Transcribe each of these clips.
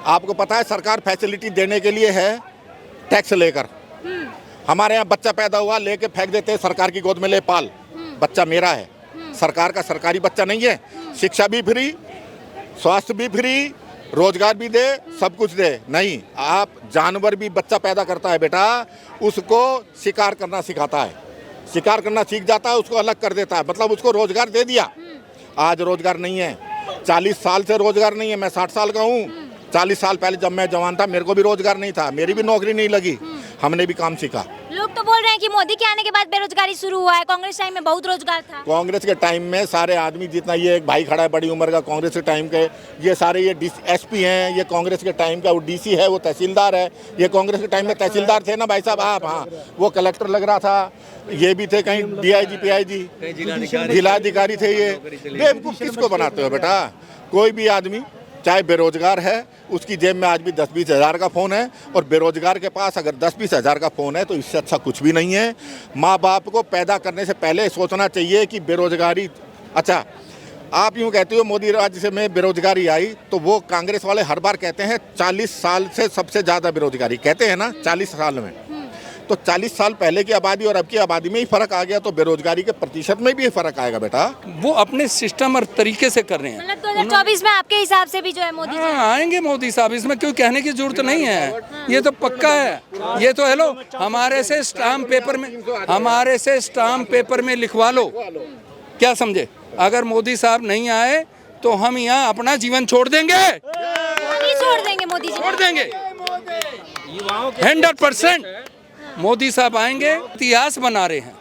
आपको पता है सरकार फैसिलिटी देने के लिए है टैक्स लेकर। हमारे यहाँ बच्चा पैदा हुआ लेके फेंक देते हैं सरकार की गोद में, ले पाल, बच्चा मेरा है। सरकार का सरकारी बच्चा नहीं है। शिक्षा भी फ्री, स्वास्थ्य भी फ्री, रोजगार भी दे, सब कुछ दे। नहीं, आप जानवर भी बच्चा पैदा करता है बेटा, उसको शिकार करना सिखाता है, शिकार करना सीख जाता है, उसको अलग कर देता है, मतलब उसको रोजगार दे दिया। आज रोजगार नहीं है, 40 साल से रोजगार नहीं है। मैं 60 साल का हूँ। 40 साल पहले जब मैं जवान था मेरे को भी रोजगार नहीं था, मेरी भी नौकरी नहीं लगी, हमने भी काम सीखा। लोग तो बोल रहे हैं कि मोदी के आने के बाद बेरोजगारी शुरू हुआ है, कांग्रेस टाइम में बहुत रोजगार था। कांग्रेस के टाइम में सारे आदमी, जितना ये एक भाई खड़ा है बड़ी उम्र का कांग्रेस के टाइम के, ये सारे ये एसपी हैं, ये कांग्रेस के टाइम का, वो डीसी है, वो तहसीलदार है, ये कांग्रेस के टाइम में तहसीलदार थे ना भाई साहब आप। हाँ, वो कलेक्टर लग रहा था, ये भी थे कहीं DIG PIG, जिलाधिकारी थे। ये बेवकूफ़ किसको बनाते हो बेटा? कोई भी आदमी चाहे बेरोजगार है, उसकी जेब में आज भी 10-20 हज़ार का फ़ोन है, और बेरोजगार के पास अगर 10-20 हज़ार का फ़ोन है तो इससे अच्छा कुछ भी नहीं है। माँ बाप को पैदा करने से पहले सोचना चाहिए कि बेरोजगारी, अच्छा आप यूँ कहते हो मोदी राज्य से में बेरोजगारी आई, तो वो कांग्रेस वाले हर बार कहते हैं 40 साल से सबसे ज़्यादा बेरोजगारी, कहते हैं ना 40 साल में। तो 40 साल पहले की आबादी और अब की आबादी में ही फर्क आ गया, तो बेरोजगारी के प्रतिशत में भी फर्क आएगा बेटा। वो अपने सिस्टम और तरीके से कर रहे हैं। मतलब 2024 में आपके हिसाब से भी जो है मोदी जी आएंगे मोदी साहब, इसमें क्यों कहने की जरूरत नहीं है, ये तो पक्का है। ये तो हेलो, हमारे से स्टाम्प पेपर में लिखवा लो, क्या समझे? अगर मोदी साहब नहीं आए तो हम यहाँ अपना जीवन छोड़ देंगे, छोड़ देंगे, मोदी जी छोड़ देंगे 100%। मोदी साहब आएंगे, इतिहास बना रहे हैं,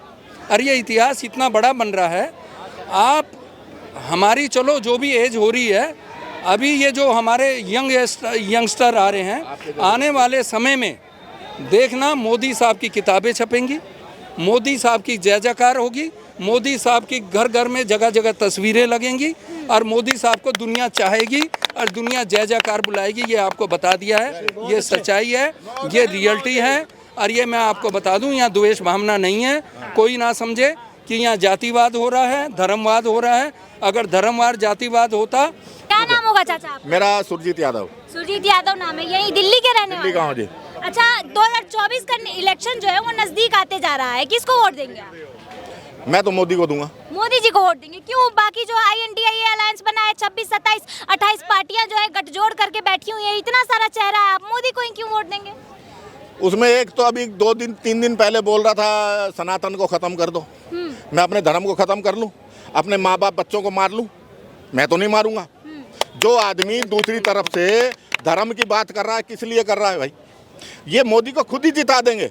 और ये इतिहास इतना बड़ा बन रहा है। आप हमारी चलो जो भी एज हो रही है, अभी ये जो हमारे यंगस्टर आ रहे हैं, आने वाले समय में देखना मोदी साहब की किताबें छपेंगी, मोदी साहब की जय जयकार होगी, मोदी साहब की घर घर में जगह जगह तस्वीरें लगेंगी, और मोदी साहब को दुनिया चाहेगी और दुनिया जय जयकार बुलाएगी। ये आपको बता दिया है, ये सच्चाई है, ये रियलिटी है। और ये मैं आपको बता दूं, यहाँ द्वेष भावना नहीं है। कोई ना समझे कि यहाँ जातिवाद हो रहा है, धर्मवाद हो रहा है। अगर धर्मवाद जातिवाद होता। क्या नाम होगा चाचा आपका? मेरा सुरजीत यादव। सुरजीत यादव नाम है, यही दिल्ली के रहने वाले? गाँव जी। अच्छा, 2024 का इलेक्शन जो है वो नजदीक आते जा रहा है, किसको वोट देंगे आप? मैं तो मोदी को दूंगा। मोदी जी को वोट देंगे, क्यों? बाकी जो INDIA अलायंस बना है, 26, 27, 28 पार्टियां जो है गठजोड़ करके बैठी हुई है, इतना सारा चेहरा है, आप मोदी को ही क्यों वोट देंगे? उसमें एक तो अभी 2-3 दिन पहले बोल रहा था सनातन को ख़त्म कर दो। मैं अपने धर्म को ख़त्म कर लूँ, अपने माँ बाप बच्चों को मार लूँ? मैं तो नहीं मारूंगा। जो आदमी दूसरी तरफ से धर्म की बात कर रहा है, किस लिए कर रहा है भाई? ये मोदी को खुद ही जिता देंगे।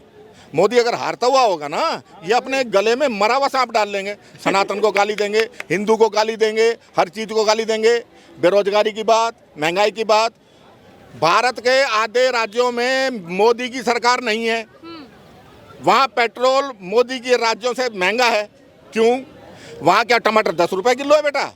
मोदी अगर हारता हुआ होगा ना, ये अपने गले में मरा हुआ सांप डाल लेंगे। सनातन को गाली देंगे, हिंदू को गाली देंगे, हर चीज़ को गाली देंगे। बेरोजगारी की बात, महंगाई की बात, भारत के आधे राज्यों में मोदी की सरकार नहीं है, वहाँ पेट्रोल मोदी के राज्यों से महंगा है। क्यों? वहाँ क्या टमाटर 10 रुपए किलो है बेटा?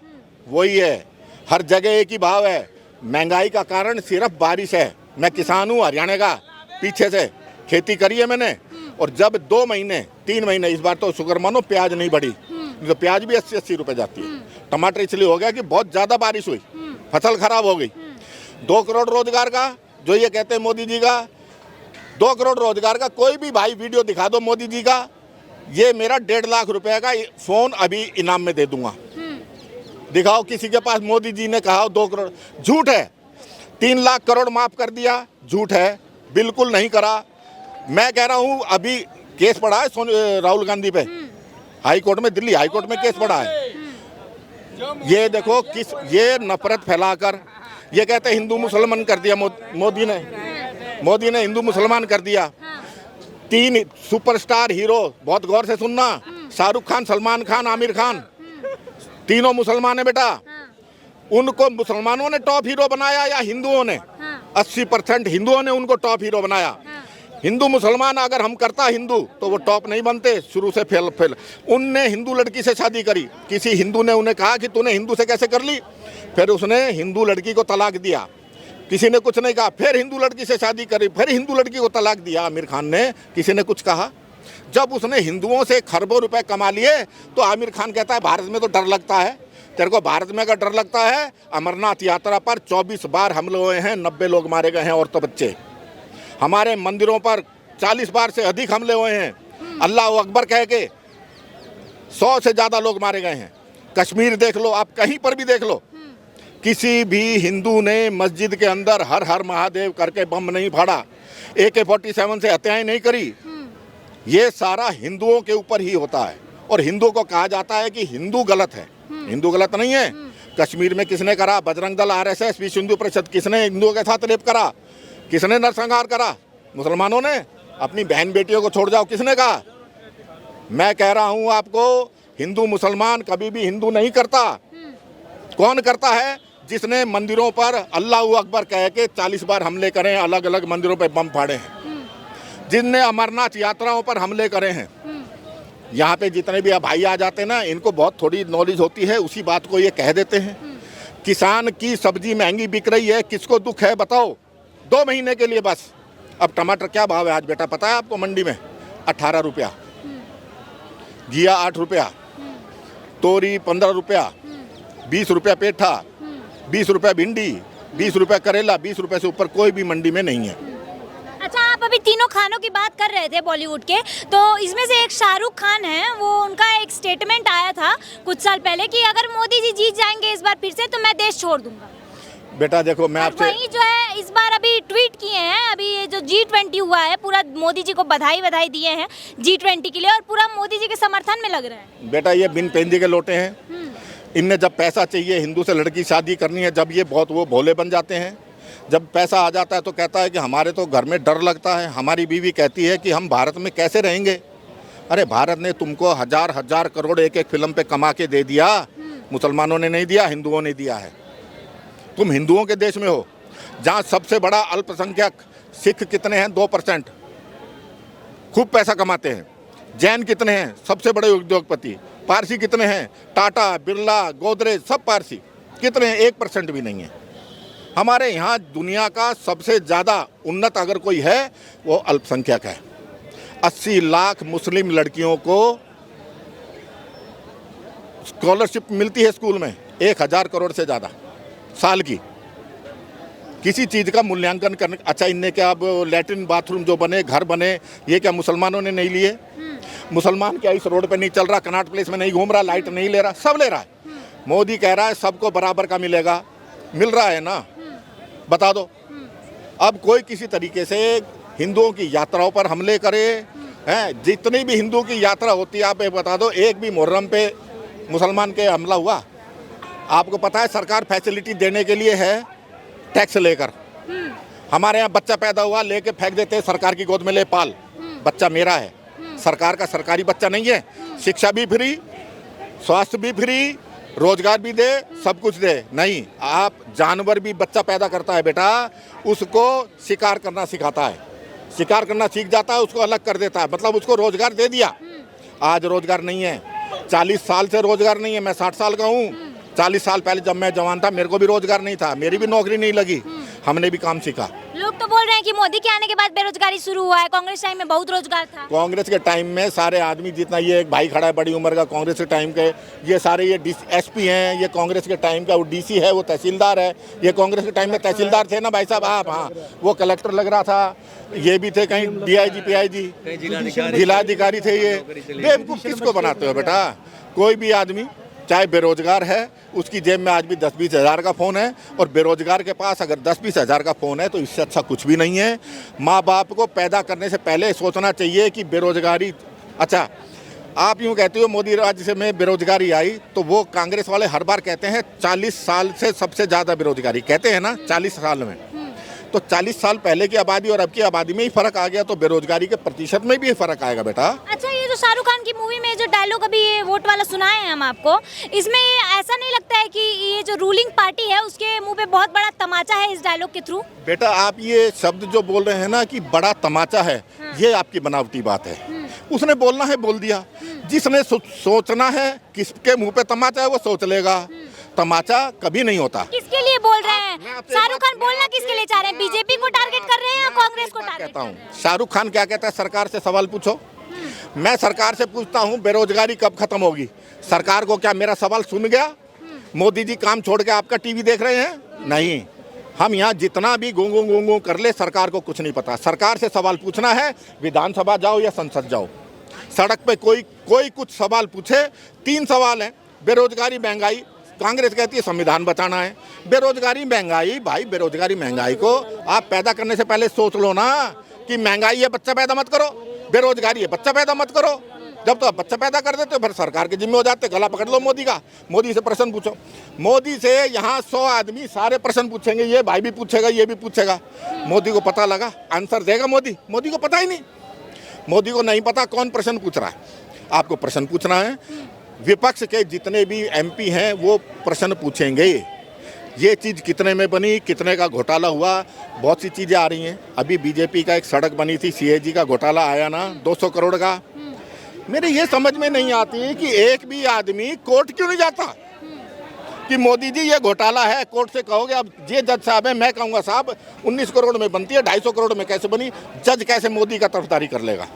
वही है, हर जगह एक ही भाव है। महंगाई का कारण सिर्फ बारिश है। मैं किसान हूँ हरियाणा का, पीछे से खेती करी है मैंने, और जब 2 महीने 3 महीने, इस बार तो शुक्र मानो प्याज नहीं बढ़ी, तो प्याज भी 80-80 रुपए जाती है। टमाटर इसलिए हो गया कि बहुत ज़्यादा बारिश हुई, फसल खराब हो गई। 2 करोड़ रोजगार का जो ये कहते हैं मोदी जी का, 2 करोड़ रोजगार का कोई भी भाई वीडियो दिखा दो मोदी जी का, ये मेरा 1.5 लाख रुपए का फ़ोन अभी इनाम में दे दूंगा। दिखाओ किसी के पास मोदी जी ने कहा 2 करोड़, झूठ है। 3 लाख करोड़ माफ़ कर दिया, झूठ है, बिल्कुल नहीं करा। मैं कह रहा हूँ अभी केस पड़ा है राहुल गांधी पे, हाई कोर्ट में, दिल्ली हाई कोर्ट में केस पड़ा है। ये देखो किस, ये नफरत फैलाकर ये कहते हिंदू मुसलमान कर दिया मोदी ने हिंदू मुसलमान कर दिया। 3 सुपरस्टार हीरो, बहुत गौर से सुनना, शाहरुख खान, सलमान खान, आमिर खान, तीनों मुसलमान है बेटा। उनको मुसलमानों ने टॉप हीरो बनाया या हिंदुओं ने? 80% हिंदुओं ने उनको टॉप हीरो बनाया। हिंदू मुसलमान अगर हम करता हिंदू तो वो टॉप नहीं बनते, शुरू से फेल। उनने हिंदू लड़की से शादी करी, किसी हिंदू ने उन्हें कहा कि तूने हिंदू से कैसे कर ली, फिर उसने हिंदू लड़की को तलाक दिया। किसी ने कुछ नहीं कहा, फिर हिंदू लड़की से शादी करी, फिर हिंदू लड़की को तलाक दिया आमिर खान ने, किसी ने कुछ कहा? जब उसने हिंदुओं से खरबों रुपए कमा लिए तो आमिर खान कहता है भारत में तो डर लगता है। तेरे को भारत में अगर डर लगता है, अमरनाथ यात्रा पर 24 बार हमले हुए हैं, 90 लोग मारे गए हैं, औरतें बच्चे। हमारे मंदिरों पर 40 बार से अधिक हमले हुए हैं, अल्लाह अकबर कह के 100 से ज़्यादा लोग मारे गए हैं। कश्मीर देख लो, आप कहीं पर भी देख लो, किसी भी हिंदू ने मस्जिद के अंदर हर हर महादेव करके बम नहीं फाड़ा, AK-47 से हत्याएं नहीं करी। ये सारा हिंदुओं के ऊपर ही होता है, और हिंदू को कहा जाता है कि हिंदू गलत है। हिंदू गलत नहीं है। कश्मीर में किसने करा? बजरंग दल, RSS, विश्व हिंदू परिषद। किसने हिंदुओं के साथ रेप करा? किसने नरसंहार करा? मुसलमानों ने। अपनी बहन बेटियों को छोड़ जाओ, किसने कहा? मैं कह रहा हूं आपको, हिंदू मुसलमान कभी भी हिंदू नहीं करता। कौन करता है? जिसने मंदिरों पर अल्लाह अकबर कह के 40 बार हमले करें, अलग अलग मंदिरों पर बम फाड़े हैं, जिनने अमरनाथ यात्राओं पर हमले करे हैं। यहाँ पे जितने भी भाई आ जाते हैं ना, इनको बहुत थोड़ी नॉलेज होती है, उसी बात को ये कह देते हैं। किसान की सब्जी महंगी बिक रही है, किसको दुख है बताओ? 2 महीने के लिए बस। अब टमाटर क्या भाव है आज बेटा पता है आपको? मंडी में 18 रुपया, घिया 8 रुपया, तोरी 15 रुपया, 20 रुपया पेठा, 20 रुपया भिंडी, 20 रुपया करेला, 20 रुपये से ऊपर कोई भी मंडी में नहीं है। अच्छा, आप अभी तीनों खानों की बात कर रहे थे बॉलीवुड के, तो इसमें से एक शाहरुख खान है, वो उनका एक स्टेटमेंट आया था कुछ साल पहले कि अगर मोदी जी जीत जाएंगे इस बार फिर से तो मैं देश छोड़ दूंगा। बेटा देखो, मैं आपसे वही जो है इस बार अभी ट्वीट किए हैं, अभी ये जो G20 हुआ है, पूरा मोदी जी को बधाई दिए हैं G20 के लिए, और पूरा मोदी जी के समर्थन में लग रहा है। बेटा ये बिन पेंदी के लोटे हैं। इनने जब पैसा चाहिए, हिंदू से लड़की शादी करनी है, जब ये बहुत वो भोले बन जाते हैं। जब पैसा आ जाता है तो कहता है कि हमारे तो घर में डर लगता है। हमारी बीवी कहती है कि हम भारत में कैसे रहेंगे। अरे भारत ने तुमको हजार हजार करोड़ एक एक फिल्म पे कमा के दे दिया, मुसलमानों ने नहीं दिया, हिंदुओं ने दिया है। तुम हिंदुओं के देश में हो, जहाँ सबसे बड़ा अल्पसंख्यक सिख कितने हैं? 2%, खूब पैसा कमाते हैं। जैन कितने हैं? सबसे बड़े उद्योगपति। पारसी कितने हैं? टाटा, बिरला, गोदरेज, सब पारसी। कितने हैं? 1% भी नहीं है। हमारे यहाँ दुनिया का सबसे ज़्यादा उन्नत अगर कोई है वो अल्पसंख्यक है। 80 लाख मुस्लिम लड़कियों को स्कॉलरशिप मिलती है स्कूल में, 1000 करोड़ से ज़्यादा साल की। किसी चीज़ का मूल्यांकन करने, अच्छा इनने क्या अब लैट्रिन बाथरूम जो बने, घर बने, ये क्या मुसलमानों ने नहीं लिए? मुसलमान क्या इस रोड पे नहीं चल रहा, कनॉट प्लेस में नहीं घूम रहा, लाइट नहीं ले रहा? सब ले रहा है। मोदी कह रहा है सबको बराबर का मिलेगा, मिल रहा है ना? बता दो। अब कोई किसी तरीके से हिंदुओं की यात्राओं पर हमले करे हैं। जितनी भी हिंदू की यात्रा होती है, आप ये बता दो, एक भी मुहर्रम पे मुसलमान के हमला हुआ? आपको पता है सरकार फैसिलिटी देने के लिए है, टैक्स लेकर। हमारे यहाँ बच्चा पैदा हुआ, लेके फेंक देते हैं सरकार की गोद में, ले पाल, बच्चा मेरा है। सरकार का सरकारी बच्चा नहीं है। शिक्षा भी फ्री, स्वास्थ्य भी फ्री, रोजगार भी दे, सब कुछ दे। नहीं, आप जानवर भी बच्चा पैदा करता है बेटा, उसको शिकार करना सिखाता है। शिकार करना सीख जाता है, उसको अलग कर देता है, मतलब उसको रोजगार दे दिया। आज रोजगार नहीं है, 40 साल से रोजगार नहीं है। मैं 60 साल का हूँ। 40 साल पहले जब मैं जवान था, मेरे को भी रोजगार नहीं था, मेरी भी नौकरी नहीं लगी, हमने भी काम सीखा। लोग तो बोल रहे हैं कि मोदी के आने के बाद बेरोजगारी शुरू हुआ है, कांग्रेस टाइम में बहुत रोजगार था। कांग्रेस के टाइम में सारे आदमी, जितना ये एक भाई खड़ा है बड़ी उम्र का कांग्रेस के टाइम के, ये सारे ये SP हैं, ये कांग्रेस के टाइम का। वो DC है, वो तहसीलदार है, ये कांग्रेस के टाइम में तहसीलदार थे ना भाई साहब आप? हाँ, वो कलेक्टर लग रहा था, ये भी थे कहीं DIG PIG, जिलाधिकारी थे। ये बेवकूफ़ किसको बनाते हो बेटा? कोई भी आदमी चाहे बेरोजगार है, उसकी जेब में आज भी 10-20 हज़ार का फ़ोन है, और बेरोजगार के पास अगर 10-20 हज़ार का फ़ोन है तो इससे अच्छा कुछ भी नहीं है। माँ बाप को पैदा करने से पहले सोचना चाहिए कि बेरोजगारी, अच्छा आप यूँ कहते हो मोदी राज्य से में बेरोजगारी आई, तो वो कांग्रेस वाले हर बार कहते हैं 40 साल से सबसे ज़्यादा बेरोजगारी, कहते हैं ना 40 साल में। तो 40 साल पहले की आबादी और अब की आबादी में ही फ़र्क आ गया, तो बेरोजगारी के प्रतिशत में भी फ़र्क आएगा बेटा। अच्छा, ये जो शाहरुख खान की मूवी में जो डायलॉग अभी ये वोट वाला सुनाए हैं हम आपको, इसमें ऐसा नहीं लगता है कि ये जो रूलिंग पार्टी है उसके मुंह पे बहुत बड़ा तमाचा है इस डायलॉग के थ्रू? बेटा आप ये शब्द जो बोल रहे हैं ना कि बड़ा तमाचा है, ये आपकी बनावटी बात है। उसने बोलना है बोल दिया। जिसने सोचना है किसके मुंह पे तमाचा है वो सोच लेगा। तमाचा कभी नहीं होता। किसके लिए बोल रहे हैं शाहरुख खान? बोलना किसके लिए चाह रहे हैं? बीजेपी को टारगेट कर रहे हैं या कांग्रेस को टारगेट कहता हूँ? शाहरुख खान क्या कहता है? सरकार से सवाल पूछो। मैं सरकार से पूछता हूँ बेरोजगारी कब खत्म होगी? सरकार को क्या मेरा सवाल सुन गया? मोदी जी काम छोड़ के आपका टीवी देख रहे हैं? नहीं। हम यहाँ जितना भी गोंगो कर ले, सरकार को कुछ नहीं पता। सरकार से सवाल पूछना है, विधानसभा जाओ या संसद जाओ, सड़क पे कोई कुछ सवाल पूछे, 3 सवाल हैं। बेरोजगारी, महंगाई, कांग्रेस कहती है संविधान बचाना है। बेरोजगारी महंगाई, भाई बेरोजगारी महंगाई को आप पैदा करने से पहले सोच लो ना कि महंगाई है बच्चा पैदा मत करो, बेरोजगारी है बच्चा पैदा मत करो। जब तो आप बच्चा पैदा कर देते हो फिर सरकार के जिम्मे हो जाते, गला पकड़ लो मोदी का। मोदी से प्रश्न पूछो, मोदी से यहाँ 100 आदमी सारे प्रश्न पूछेंगे, ये भाई भी पूछेगा, ये भी पूछेगा। मोदी को पता लगा आंसर देगा मोदी? मोदी को पता ही नहीं। मोदी को नहीं पता कौन प्रश्न पूछ रहा है। आपको प्रश्न पूछना है, विपक्ष के जितने भी MP हैं वो प्रश्न पूछेंगे। ये चीज़ कितने में बनी, कितने का घोटाला हुआ, बहुत सी चीज़ें आ रही हैं। अभी बीजेपी का एक सड़क बनी थी, CAG का घोटाला आया ना 200 करोड़ का। मेरे ये समझ में नहीं आती कि एक भी आदमी कोर्ट क्यों नहीं जाता कि मोदी जी ये घोटाला है। कोर्ट से कहोगे, अब ये जज साहब है, मैं कहूँगा साहब 19 करोड़ में बनती है, 250 करोड़ में कैसे बनी? जज कैसे मोदी का तरफदारी कर लेगा?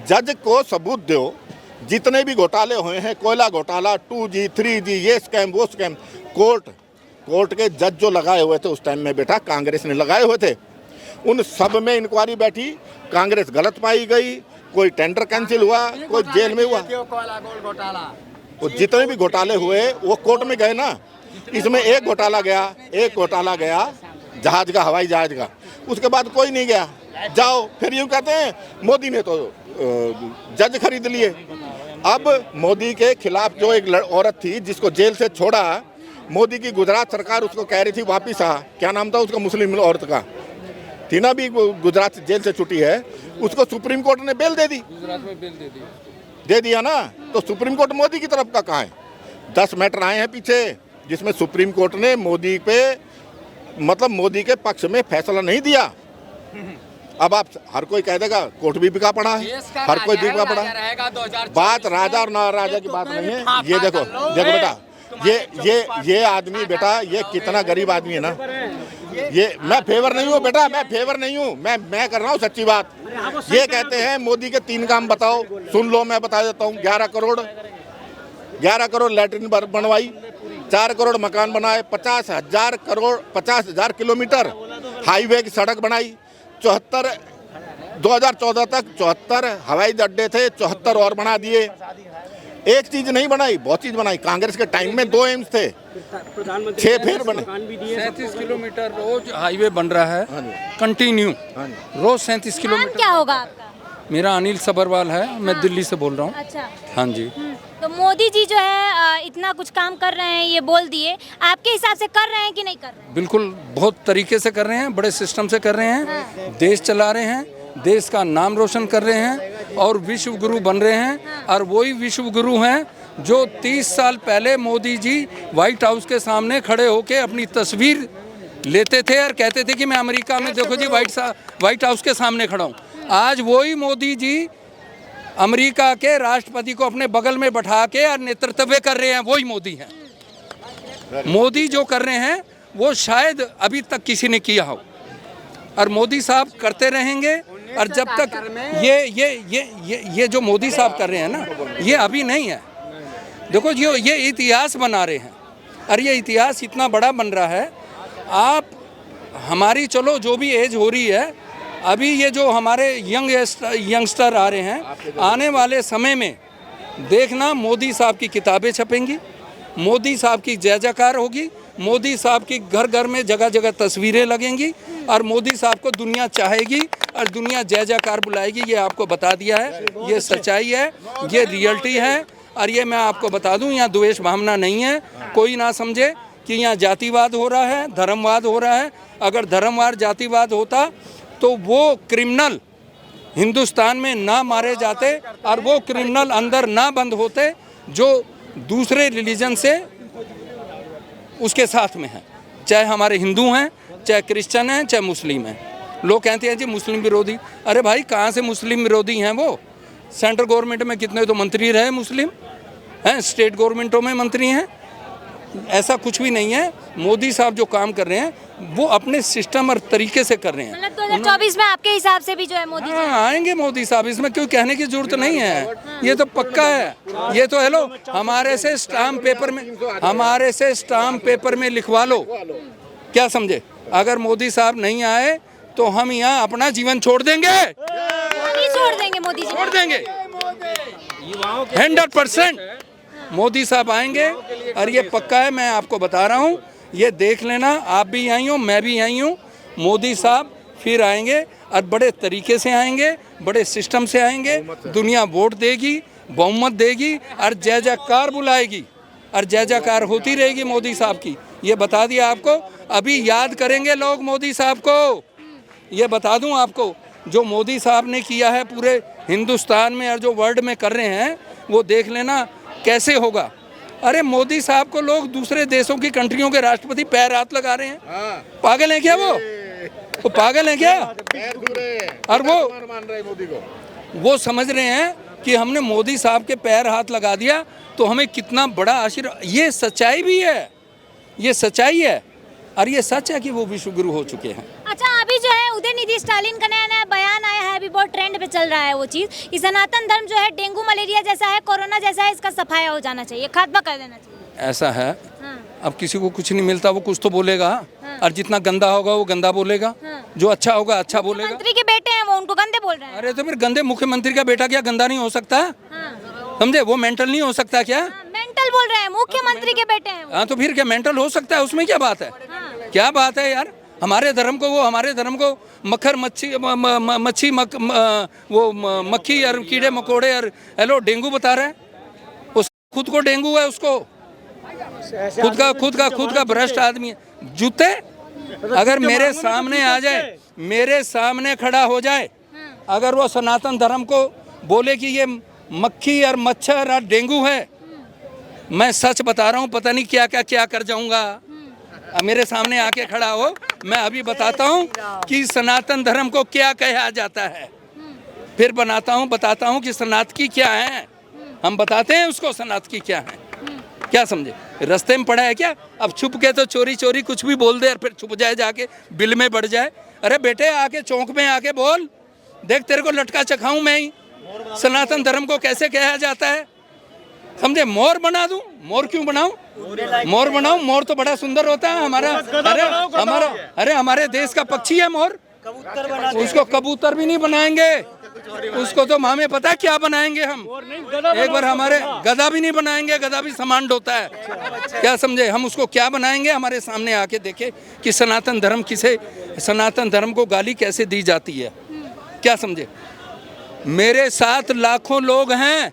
जज को सबूत दो। जितने भी घोटाले हुए हैं, कोयला घोटाला, 2G 3G, ये स्कैम वो स्कैम, कोर्ट के जज जो लगाए हुए थे उस टाइम में बेटा कांग्रेस ने लगाए हुए थे, उन सब में इंक्वायरी बैठी, कांग्रेस गलत पाई गई। कोई टेंडर कैंसिल हुआ, कोई जेल में हुआ। वो जितने भी घोटाले हुए वो कोर्ट में गए ना। इसमें एक घोटाला गया जहाज का, हवाई जहाज का, उसके बाद कोई नहीं गया। जाओ फिर यूँ कहते हैं मोदी ने तो जज खरीद लिए। अब मोदी के खिलाफ जो एक औरत थी जिसको जेल से छोड़ा, मोदी की गुजरात सरकार उसको कह रही थी वापिस आ, क्या नाम था उसका, मुस्लिम औरत का थी ना, भी गुजरात जेल से छुट्टी है, उसको सुप्रीम कोर्ट ने बेल दे दी। गुजरात में बेल दे दिया ना। तो सुप्रीम कोर्ट मोदी की तरफ का कहाँ है? 10 मैटर आए हैं पीछे जिसमें सुप्रीम कोर्ट ने मोदी पे, मतलब मोदी के पक्ष में फैसला नहीं दिया। अब आप हर कोई कह देगा कोर्ट भी बिका पड़ा है, हर कोई बिका पड़ा है। बात राजा और ना राजा की बात नहीं है। ये देखो बेटा, ये आदमी बेटा, ये कितना गरीब आदमी है ना। ये मैं फेवर नहीं हूँ बेटा, मैं फेवर नहीं हूँ, मैं कर रहा हूँ सच्ची बात। ये कहते हैं मोदी के 3 काम बताओ, सुन लो मैं बता देता हूँ। 11 करोड़ लैट्रिन बनवाई, 4 करोड़ मकान बनाए, 50,000 किलोमीटर हाईवे की सड़क बनाई, 2014 तक 74 हवाई अड्डे थे, 74 और बना दिए। एक चीज नहीं बनाई, बहुत चीज बनाई। कांग्रेस के टाइम में 2 एम्स थे, 6 फिर बने। 37 किलोमीटर रोज हाईवे बन रहा है कंटिन्यू, रोज 37 किलोमीटर। क्या होगा आपका? मेरा अनिल सबरवाल है, मैं दिल्ली से बोल रहा हूँ। अच्छा, हाँ जी। तो मोदी जी जो है इतना कुछ काम कर रहे हैं, ये बोल दिए, आपके हिसाब से कर रहे हैं कि नहीं कर रहे हैं? बिल्कुल बहुत तरीके से कर रहे हैं, बड़े सिस्टम से कर रहे हैं, देश चला रहे हैं, देश का नाम रोशन कर रहे हैं और विश्व गुरु बन रहे हैं। और वही विश्व गुरु हैं जो 30 साल पहले मोदी जी व्हाइट हाउस के सामने खड़े होकर अपनी तस्वीर लेते थे और कहते थे कि मैं अमेरिका में, देखो जी, व्हाइट हाउस के सामने खड़ा हूँ। आज वही मोदी जी अमेरिका के राष्ट्रपति को अपने बगल में बैठा के और नेतृत्व कर रहे हैं, वही मोदी हैं। मोदी जो कर रहे हैं वो शायद अभी तक किसी ने किया हो, और मोदी साहब करते रहेंगे। और जब तक ये जो मोदी साहब कर रहे हैं ना, ये अभी नहीं है। देखो जी, ये इतिहास बना रहे हैं, और ये इतिहास इतना बड़ा बन रहा है। आप हमारी चलो जो भी एज हो रही है, अभी ये जो हमारे यंगस्टर आ रहे हैं, आने वाले समय में देखना मोदी साहब की किताबें छपेंगी, मोदी साहब की जय जयकार होगी, मोदी साहब की घर घर में जगह जगह तस्वीरें लगेंगी, और मोदी साहब को दुनिया चाहेगी और दुनिया जय जयकार बुलाएगी। ये आपको बता दिया है, ये सच्चाई है, ये रियलिटी है। और ये मैं आपको बता दूं, यहाँ द्वेष भावना नहीं है। कोई ना समझे कि यहाँ जातिवाद हो रहा है, धर्मवाद हो रहा है। अगर धर्मवाद जातिवाद होता तो वो क्रिमिनल हिंदुस्तान में ना मारे जाते और वो क्रिमिनल अंदर ना बंद होते जो दूसरे रिलीजन से उसके साथ में हैं, चाहे हमारे हिंदू हैं, चाहे क्रिश्चियन हैं, चाहे मुस्लिम हैं। लोग कहते हैं जी मुस्लिम विरोधी। अरे भाई, कहाँ से मुस्लिम विरोधी हैं वो? सेंट्रल गवर्नमेंट में कितने तो मंत्री रहे मुस्लिम हैं, स्टेट गवर्नमेंटों में मंत्री हैं। ऐसा कुछ भी नहीं है। मोदी साहब जो काम कर रहे हैं वो अपने सिस्टम और तरीके से कर रहे हैं। मतलब 2024 में आपके हिसाब से भी जो है मोदी जी हाँ, आएंगे मोदी साहब, इसमें क्यों कहने की जरूरत नहीं है, ये तो पक्का है। ये तो हेलो हमारे से स्टाम्प पेपर में लिखवा लो, क्या समझे। अगर मोदी साहब नहीं आए तो हम यहाँ अपना जीवन छोड़ देंगे, नहीं छोड़ देंगे मोदी जी, छोड़ देंगे 100%। मोदी साहब आएंगे और ये पक्का है, मैं आपको बता रहा हूँ, ये देख लेना। आप भी आई हो, मैं भी आई हूँ। मोदी साहब फिर आएंगे और बड़े तरीके से आएंगे, बड़े सिस्टम से आएंगे। दुनिया वोट देगी, बहुमत देगी और जय जयकार बुलाएगी और जय जयकार होती रहेगी मोदी साहब की। ये बता दिया आपको। अभी याद करेंगे लोग मोदी साहब को। ये बता दूं आपको, जो मोदी साहब ने किया है पूरे हिंदुस्तान में और जो वर्ल्ड में कर रहे हैं, वो देख लेना कैसे होगा। अरे मोदी साहब को लोग दूसरे देशों की कंट्रियों के राष्ट्रपति पैर हाथ लगा रहे हैं। पागल हैं क्या वो पागल हैं क्या? और वो समझ रहे हैं कि हमने मोदी साहब के पैर हाथ लगा दिया तो हमें कितना बड़ा आशीर्वाद। ये सच्चाई भी है, ये सच्चाई है और ये सच है कि वो विश्व गुरु हो चुके हैं। अच्छा, अभी जो है उदयनिधि स्टालिन का नया नया बयान आया है, अभी बहुत ट्रेंड पे चल रहा है वो चीज़ कि सनातन धर्म जो है डेंगू मलेरिया जैसा है, कोरोना जैसा है, इसका सफाया हो जाना चाहिए, खात्मा कर देना चाहिए। ऐसा है। हाँ। अब किसी को कुछ नहीं मिलता, वो कुछ तो बोलेगा। हाँ। और जितना गंदा होगा वो गंदा बोलेगा। हाँ। जो अच्छा होगा अच्छा बोलेगा। मंत्री के बेटे हैं वो, उनको गंदे बोल रहे हैं। अरे तो फिर गंदे मुख्यमंत्री का बेटा क्या गंदा नहीं हो सकता? हाँ। समझे, वो मेंटल नहीं हो सकता क्या? मेंटल बोल रहे हैं, मुख्यमंत्री के बेटे हैं वो। हाँ तो फिर क्या मेंटल हो सकता है, उसमें क्या बात है? हाँ। क्या बात है यार। हमारे धर्म को मक्खर मच्छी मक्खी और कीड़े मकोड़े और हेलो डेंगू बता रहा है। उस खुद को डेंगू है, उसको खुद का भ्रष्ट आदमी है। जूते अगर मेरे सामने आ जाए, मेरे सामने खड़ा हो जाए, अगर वो सनातन धर्म को बोले कि ये मक्खी और मच्छर और डेंगू है, मैं सच बता रहा हूँ, पता नहीं क्या कर जाऊंगा। अब मेरे सामने आके खड़ा हो, मैं अभी बताता हूँ कि सनातन धर्म को क्या कहा जाता है, फिर बताता हूँ कि सनात की क्या है। हम बताते हैं उसको सनात की क्या है, क्या समझे। रास्ते में पड़ा है क्या? अब छुप के तो चोरी कुछ भी बोल दे और फिर छुप जाए, जाके बिल में बढ़ जाए। अरे बेटे आके चौक में आके बोल, देख तेरे को लटका चखाऊं मैं ही। सनातन धर्म को कैसे कहा जाता है, समझे। मोर बना दूं? मोर क्यों बनाऊं? मोर बनाऊं? मोर तो बड़ा सुंदर होता है हमारा। अरे हमारे देश का पक्षी है मोर। उसको कबूतर भी नहीं बनाएंगे, उसको तो हमें पता है क्या बनाएंगे हम। एक बार हमारे गधा भी नहीं बनाएंगे, गधा भी समांड होता है, क्या समझे। हम उसको क्या बनाएंगे, हमारे सामने आके देखे कि सनातन धर्म को गाली कैसे दी जाती है, क्या समझे। मेरे साथ लाखों लोग हैं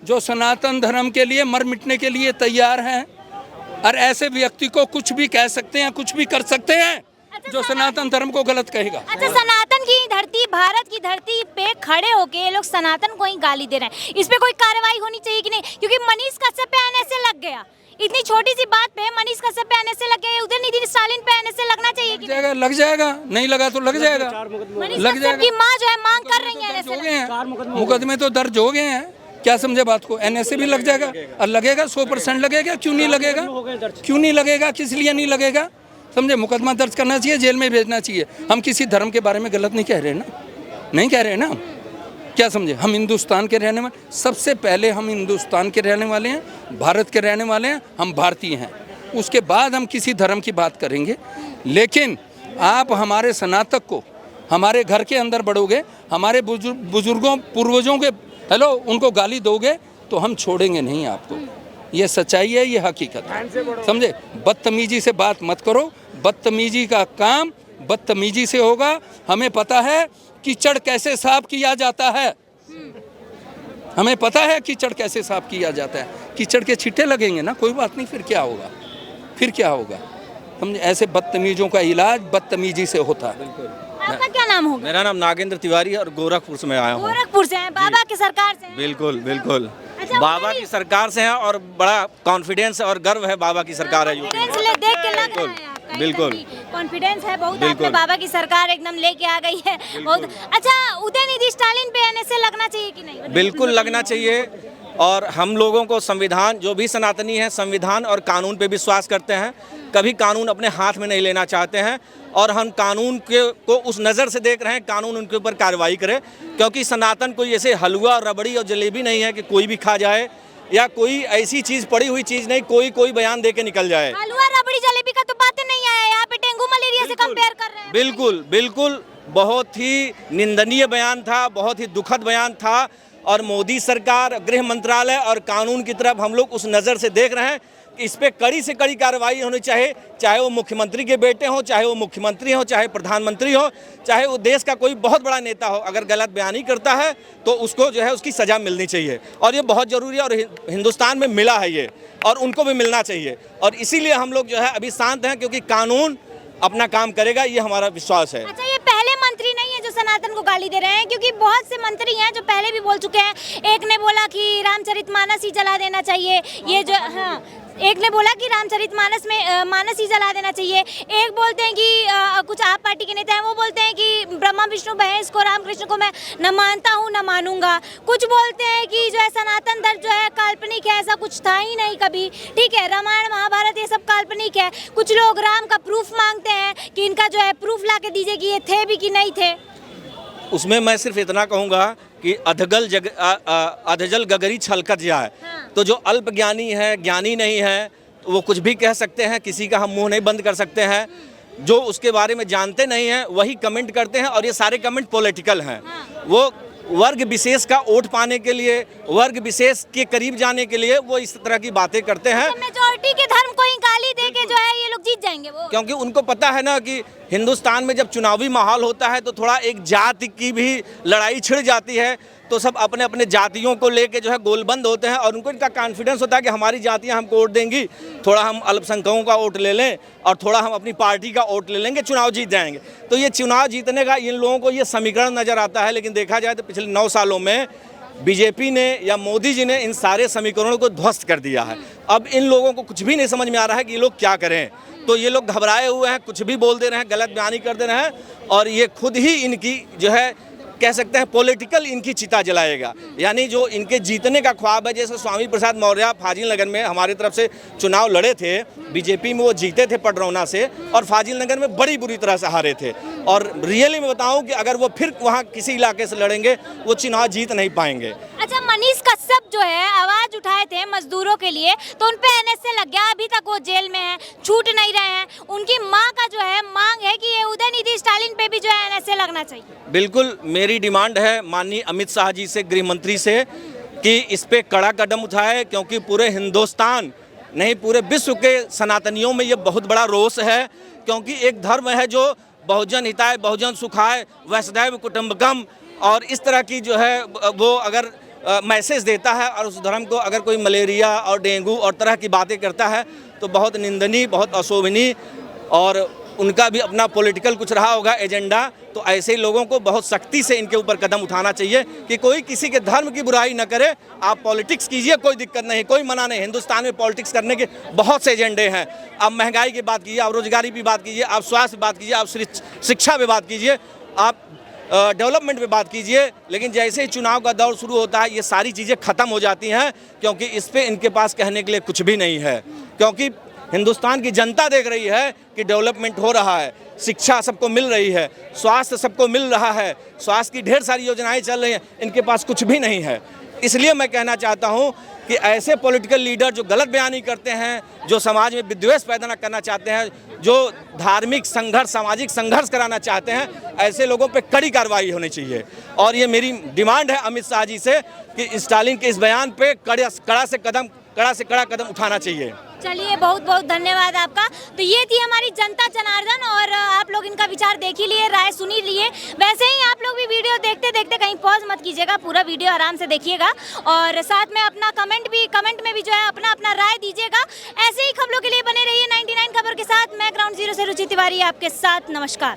जो सनातन धर्म के लिए मर मिटने के लिए तैयार हैं, और ऐसे व्यक्ति को कुछ भी कह सकते हैं, कुछ भी कर सकते हैं जो सनातन धर्म को गलत कहेगा। अच्छा, सनातन की धरती, भारत की धरती पे खड़े होके ये लोग सनातन को ही गाली दे रहे हैं, इस पे कोई कार्रवाई होनी चाहिए कि नहीं? क्योंकि मनीष कश्यप पे आने से लग गया, इतनी छोटी सी बात पे मनीष कश्यप पे आने से लग गया, उदयनिधि स्टालिन पे आने से लगना चाहिए कि नहीं? लग जाएगा, नहीं लगा तो लग जाएगा। मनीष कश्यप की माँ जो है मांग कर रही है, मुकदमे तो दर्ज हो गए हैं, क्या समझे बात को। एनएसए भी लग जाएगा और लगेगा, 100% लगेगा। क्यों नहीं लगेगा, किस लिए नहीं लगेगा, समझे। मुकदमा दर्ज करना चाहिए, जेल में भेजना चाहिए। हम किसी धर्म के बारे में गलत नहीं कह रहे ना, क्या समझे। हम हिंदुस्तान के रहने वाले, सबसे पहले हम हिंदुस्तान के रहने वाले हैं, भारत के रहने वाले हैं, हम भारतीय हैं। उसके बाद हम किसी धर्म की बात करेंगे। लेकिन आप हमारे सनातक को हमारे घर के अंदर बढ़ोगे, हमारे बुजुर्गों पूर्वजों के उनको गाली दोगे तो हम छोड़ेंगे नहीं आपको। ये सच्चाई है, ये हकीकत है, समझे। बदतमीजी से बात मत करो, बदतमीजी का काम बदतमीजी से होगा। हमें पता है कीचड़ कैसे साफ किया जाता है, हमें पता है कीचड़ कैसे साफ किया जाता है। कीचड़ के छिट्टे लगेंगे ना, कोई बात नहीं, फिर क्या होगा, समझे। ऐसे बदतमीजों का इलाज बदतमीजी से होता है। आपका क्या नाम होगा? मेरा नाम नागेंद्र तिवारी और गोरखपुर से मैं आया हूँ। गोरखपुर से हैं, बाबा की सरकार से हैं? बिल्कुल अच्छा, बाबा की सरकार से हैं और बड़ा कॉन्फिडेंस और गर्व है, बाबा की सरकार है यूपी में। देख के लग रहा है आपका, बिल्कुल कॉन्फिडेंस है बहुत, आपने बाबा की सरकार एकदम लेके आ गई है बहुत। अच्छा, उदयनिधि स्टालिन पे आने से लगना चाहिए कि नहीं? बिल्कुल लगना चाहिए। और हम लोगों को संविधान, जो भी सनातनी हैं, संविधान और कानून पे विश्वास करते हैं, कभी कानून अपने हाथ में नहीं लेना चाहते हैं और हम कानून को उस नज़र से देख रहे हैं, कानून उनके ऊपर कार्रवाई करे, क्योंकि सनातन कोई ऐसे हलवा, रबड़ी और जलेबी नहीं है कि कोई भी खा जाए, या कोई ऐसी चीज़, पड़ी हुई चीज़ नहीं, कोई बयान दे के निकल जाए। हलवा रबड़ी जलेबी का तो बात नहीं आया, यहाँ पे डेंगू मलेरिया से कंपेयर कर रहे हैं। बिल्कुल बहुत ही निंदनीय बयान था, बहुत ही दुखद बयान था और मोदी सरकार, गृह मंत्रालय और कानून की तरफ हम लोग उस नज़र से देख रहे हैं कि इस पे कड़ी से कड़ी कार्रवाई होनी चाहिए, चाहे वो मुख्यमंत्री के बेटे हों, चाहे वो मुख्यमंत्री हो, चाहे प्रधानमंत्री हो, चाहे वो देश का कोई बहुत बड़ा नेता हो, अगर गलत बयानी करता है तो उसको जो है उसकी सज़ा मिलनी चाहिए और ये बहुत ज़रूरी है और हिंदुस्तान में मिला है ये और उनको भी मिलना चाहिए और इसीलिए हम लोग जो है अभी शांत हैं, क्योंकि कानून अपना काम करेगा, ये हमारा विश्वास है। अच्छा, ये पहले मंत्री नहीं है जो सनातन को गाली दे रहे हैं, क्योंकि बहुत से मंत्री हैं जो पहले भी बोल चुके हैं। एक ने बोला कि रामचरितमानस ही जला देना चाहिए, ये जो, हाँ, एक ने बोला कि रामचरितमानस में मानस ही जला देना चाहिए। एक बोलते हैं कि कुछ आप पार्टी के नेता हैं, वो बोलते हैं कि ब्रह्मा विष्णु महेश को, रामकृष्ण को मैं न मानता हूँ न मानूंगा। कुछ बोलते हैं कि जो है सनातन धर्म जो है काल्पनिक है, ऐसा कुछ था ही नहीं कभी, ठीक है, रामायण महाभारत ये सब काल्पनिक है। कुछ लोग राम का प्रूफ मांगते हैं कि इनका जो है प्रूफ ला के दीजिए कि ये थे भी कि नहीं थे। उसमें मैं सिर्फ इतना कहूँगा कि अधजल गगरी छलकत जाए। हाँ। तो जो अल्प ज्ञानी है, ज्ञानी नहीं है, वो कुछ भी कह सकते हैं, किसी का हम मुंह नहीं बंद कर सकते हैं। जो उसके बारे में जानते नहीं हैं वही कमेंट करते हैं और ये सारे कमेंट पॉलिटिकल हैं। हाँ। वो वर्ग विशेष का वोट पाने के लिए, वर्ग विशेष के करीब जाने के लिए वो इस तरह की बातें करते हैं। तो मेजॉरिटी के धर्म को ही गाली दे के जो है ये लोग जीत जाएंगे वो, क्योंकि उनको पता है ना कि हिंदुस्तान में जब चुनावी माहौल होता है तो थोड़ा एक जाति की भी लड़ाई छिड़ जाती है, तो सब अपने अपने जातियों को लेके जो है गोलबंद होते हैं और उनको इनका कॉन्फिडेंस होता है कि हमारी जातियां हमको वोट देंगी, थोड़ा हम अल्पसंख्यकों का वोट ले लें और थोड़ा हम अपनी पार्टी का वोट ले लेंगे, चुनाव जीत जाएंगे। तो ये चुनाव जीतने का इन लोगों को ये समीकरण नज़र आता है, लेकिन देखा जाए तो पिछले 9 सालों में बीजेपी ने या मोदी जी ने इन सारे समीकरणों को ध्वस्त कर दिया है। अब इन लोगों को कुछ भी नहीं समझ में आ रहा है कि ये लोग क्या करें, तो ये लोग घबराए हुए हैं, कुछ भी बोल दे रहे हैं, गलत बयानी कर दे रहे हैं और ये खुद ही इनकी जो है कह सकते हैं पॉलिटिकल इनकी चिता जलाएगा। यानी जो इनके जीतने का ख्वाब है, जैसे स्वामी प्रसाद मौर्य फाजिल नगर में हमारी तरफ से चुनाव लड़े थे, बीजेपी में वो जीते थे पडरौना से और फाजिल नगर में बड़ी बुरी तरह से हारे थे और रियली में बताऊं कि अगर वो फिर वहाँ किसी इलाके से लड़ेंगे वो चुनाव जीत नहीं पाएंगे। अच्छा, मनीष कश्यप जो है आवाज उठाए थे मजदूरों के लिए, तो उन पे एनएसए लग गया, अभी तक वो जेल में है, छूट नहीं रहे हैं। उनकी मां का जो है मांग है कि ये उदयनिधि स्टालिन पे भी जो है एनएसए लगना चाहिए। बिल्कुल, मेरी डिमांड है माननीय अमित शाह जी से, गृह मंत्री से, कि इस पे कड़ा कदम उठाए, क्योंकि पूरे हिंदुस्तान नहीं पूरे विश्व के सनातनियों में ये बहुत बड़ा रोष है, क्योंकि एक धर्म है जो बहुजन हिताय बहुजन सुखाय वसुधैव कुटुंबकम और इस तरह की जो है वो अगर मैसेज देता है और उस धर्म को अगर कोई मलेरिया और डेंगू और तरह की बातें करता है तो बहुत निंदनीय, बहुत अशोभनीय और उनका भी अपना पॉलिटिकल कुछ रहा होगा एजेंडा। तो ऐसे लोगों को बहुत सख्ती से इनके ऊपर कदम उठाना चाहिए कि कोई किसी के धर्म की बुराई न करे। आप पॉलिटिक्स कीजिए, कोई दिक्कत नहीं, कोई मना नहीं। हिंदुस्तान में पॉलिटिक्स करने के बहुत से एजेंडे हैं। आप महंगाई की बात कीजिए, आप रोजगारी की बात कीजिए, आप स्वास्थ्य की बात कीजिए, आप शिक्षा पे बात कीजिए, आप डेवलपमेंट पे बात कीजिए, लेकिन जैसे ही चुनाव का दौर शुरू होता है ये सारी चीज़ें ख़त्म हो जाती हैं, क्योंकि इस पे इनके पास कहने के लिए कुछ भी नहीं है। क्योंकि हिंदुस्तान की जनता देख रही है कि डेवलपमेंट हो रहा है, शिक्षा सबको मिल रही है, स्वास्थ्य सबको मिल रहा है, स्वास्थ्य की ढेर सारी योजनाएं चल रही हैं, इनके पास कुछ भी नहीं है। इसलिए मैं कहना चाहता हूं कि ऐसे पॉलिटिकल लीडर जो गलत बयानी करते हैं, जो समाज में विद्वेष पैदा न करना चाहते हैं, जो धार्मिक संघर्ष, सामाजिक संघर्ष कराना चाहते हैं, ऐसे लोगों पे कड़ी कार्रवाई होनी चाहिए। और ये मेरी डिमांड है अमित शाह जी से कि स्टालिन के इस बयान पे कड़ा से कड़ा कदम उठाना चाहिए। चलिए, बहुत बहुत धन्यवाद आपका। तो ये थी हमारी जनता जनार्दन और आप लोग इनका विचार देख ही लिए, राय सुनी लिए। वैसे ही आप लोग भी वीडियो देखते देखते कहीं पॉज मत कीजिएगा, पूरा वीडियो आराम से देखिएगा और साथ में अपना कमेंट में भी जो है अपना राय दीजिएगा। ऐसे ही खबरों के लिए बने रहिए 99 खबर के साथ। मैं ग्राउंड जीरो से रुचि तिवारी आपके साथ। नमस्कार।